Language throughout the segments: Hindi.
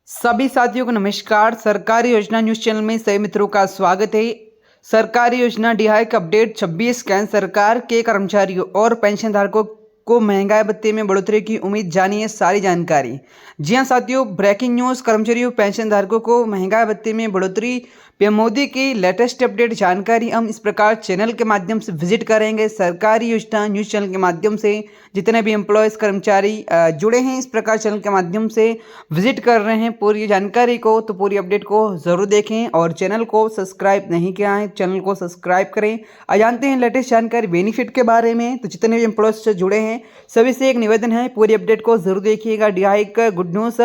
सभी साथियों को नमस्कार। सरकारी योजना न्यूज़ चैनल में सभी मित्रों का स्वागत है। सरकारी योजना डिहाइक अपडेट 26 केंद्र सरकार के कर्मचारियों और पेंशनधारकों को महंगाई भत्ते में बढ़ोतरी की उम्मीद, जानिए सारी जानकारी। जी हां साथियों, ब्रेकिंग न्यूज़। कर्मचारियों पेंशनधारकों को महंगाई भत्ते में बढ़ोतरी, पीएम मोदी की लेटेस्ट अपडेट जानकारी हम इस प्रकार चैनल के माध्यम से विजिट करेंगे। सरकारी योजना न्यूज़ चैनल के माध्यम से जितने भी एम्प्लॉयज़ कर्मचारी जुड़े हैं, इस प्रकार चैनल के माध्यम से विजिट कर रहे हैं पूरी जानकारी को, तो पूरी अपडेट को ज़रूर देखें और चैनल को सब्सक्राइब नहीं किया है चैनल को सब्सक्राइब करें। जानते हैं लेटेस्ट जानकारी बेनिफिट के बारे में। तो जितने भी एम्प्लॉयज़ से जुड़े हैं सभी से एक निवेदन है, पूरी अपडेट को जरूर देखिएगा। डिहाइक गुड न्यूज़,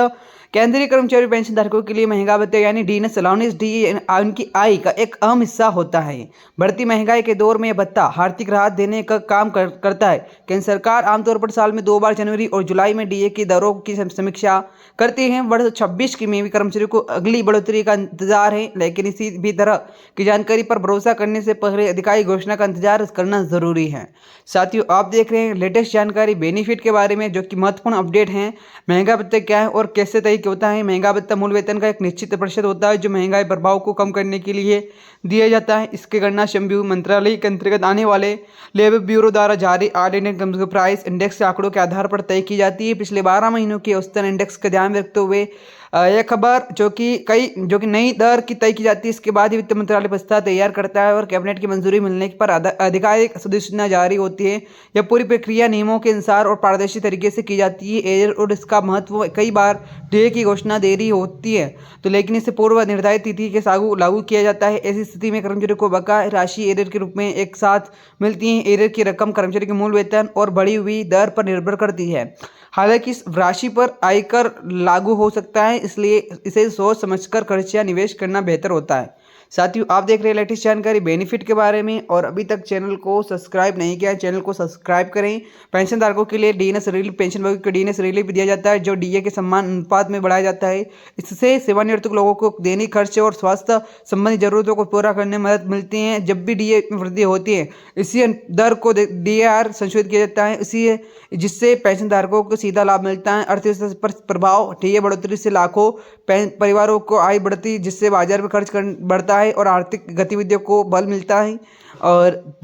केंद्रीय कर्मचारी पेंशन धारकों के लिए महंगा भत्ते यानी डीएनएस अलाउंस डी उनकी आय का एक अहम हिस्सा होता है। बढ़ती महंगाई के दौर में यह भत्ता आर्थिक राहत देने का काम करता है। केंद्र सरकार आमतौर पर साल में 2 बार जनवरी और जुलाई में डीए की दरों की समीक्षा करती है। वर्ष 26 की में भी कर्मचारियों को अगली बढ़ोतरी का इंतजार है, लेकिन इसी भी तरह की जानकारी पर भरोसा करने से पहले अधिकारिक घोषणा का इंतजार करना जरूरी है। साथियों, आप देख रहे हैं लेटेस्ट जानकारी बेनिफिट के बारे में, जो कि महत्वपूर्ण अपडेट है। महंगा भत्ता क्या है और कैसे तय होता है। महंगा भत्ता मूल वेतन का एक निश्चित प्रतिशत होता है जो महंगाई प्रभाव को कम करने के लिए दिया जाता है। इसकी गणना श्रम मंत्रालय के अंतर्गत आने वाले लेबर ब्यूरो द्वारा जारी ऑर्डिनेट कंज्यूमर प्राइस इंडेक्स के आंकड़ों के आधार पर तय की जाती है। पिछले 12 महीनों के औसतन इंडेक्स का ध्यान रखते हुए यह खबर जो कि नई दर की तय की जाती है। इसके बाद ही वित्त मंत्रालय प्रस्ताव तैयार करता है और कैबिनेट की मंजूरी मिलने पर आधिकारिक अधिसूचना जारी होती है। यह पूरी प्रक्रिया नियमों के अनुसार और पारदर्शी तरीके से की जाती है और इसका महत्व कई बार डीए की घोषणा देरी होती है, तो लेकिन इसे पूर्व निर्धारित तिथि के लागू किया जाता है। ऐसी स्थिति में कर्मचारियों को बकाया राशि एरियर के रूप में एक साथ मिलती है। एरियर की रकम कर्मचारी के मूल वेतन और बढ़ी हुई दर पर निर्भर करती है। हालांकि इस राशि पर आयकर लागू हो सकता है, इसलिए इसे सोच समझकर खर्च या निवेश करना बेहतर होता है। साथियों, आप देख रहे हैं लेटेस्ट जानकारी बेनिफिट के बारे में और अभी तक चैनल को सब्सक्राइब नहीं किया है चैनल को सब्सक्राइब करें। पेंशन धारकों के लिए डीएनएस रिलीफ, पेंशन भोगी को डीएनएस रिलीफ दिया जाता है जो डीए के समान अनुपात में बढ़ाया जाता है। इससे सेवानिवृत्त लोगों को दैनिक खर्च और स्वास्थ्य संबंधी जरूरतों को पूरा करने में मदद मिलती है। जब भी डीए में वृद्धि होती है, इसी दर को डीआर संशोधित किया जाता है, इसी जिससे पेंशन धारकों को सीधा लाभ मिलता है। अर्थव्यवस्था पर प्रभाव, डीए बढ़ोतरी से लाखों परिवारों को आय बढ़ती, जिससे बाजार में खर्च बढ़ता है और आर्थिक गतिविधियों को बल मिलता है। और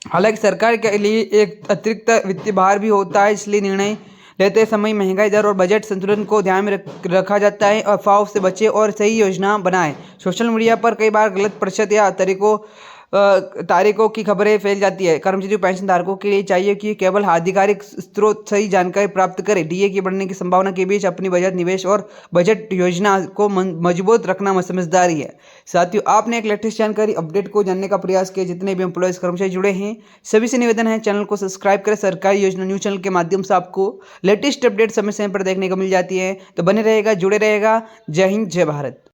हालांकि सरकार के लिए एक अतिरिक्त वित्तीय भार भी होता है, इसलिए निर्णय लेते समय महंगाई दर और बजट संतुलन को ध्यान में रखा जाता है। अफवाहों से बचे और सही योजना बनाएं। सोशल मीडिया पर कई बार गलत प्रतिशत या तारीखों की खबरें फैल जाती है। कर्मचारी पेंशन धारकों के लिए चाहिए कि केवल आधिकारिक स्रोत सही जानकारी प्राप्त करें। डीए की बढ़ने की संभावना के बीच अपनी बजट निवेश और बजट योजना को मजबूत रखना समझदारी है। साथियों, आपने एक लेटेस्ट जानकारी अपडेट को जानने का प्रयास किया। जितने भी एम्प्लॉयज कर्मचारी जुड़े हैं सभी से निवेदन है चैनल को सब्सक्राइब करें। सरकारी योजना न्यूज चैनल के माध्यम से आपको लेटेस्ट अपडेट समय समय पर देखने को मिल जाती है, तो बने रहेगा, जुड़े रहेगा। जय हिंद, जय भारत।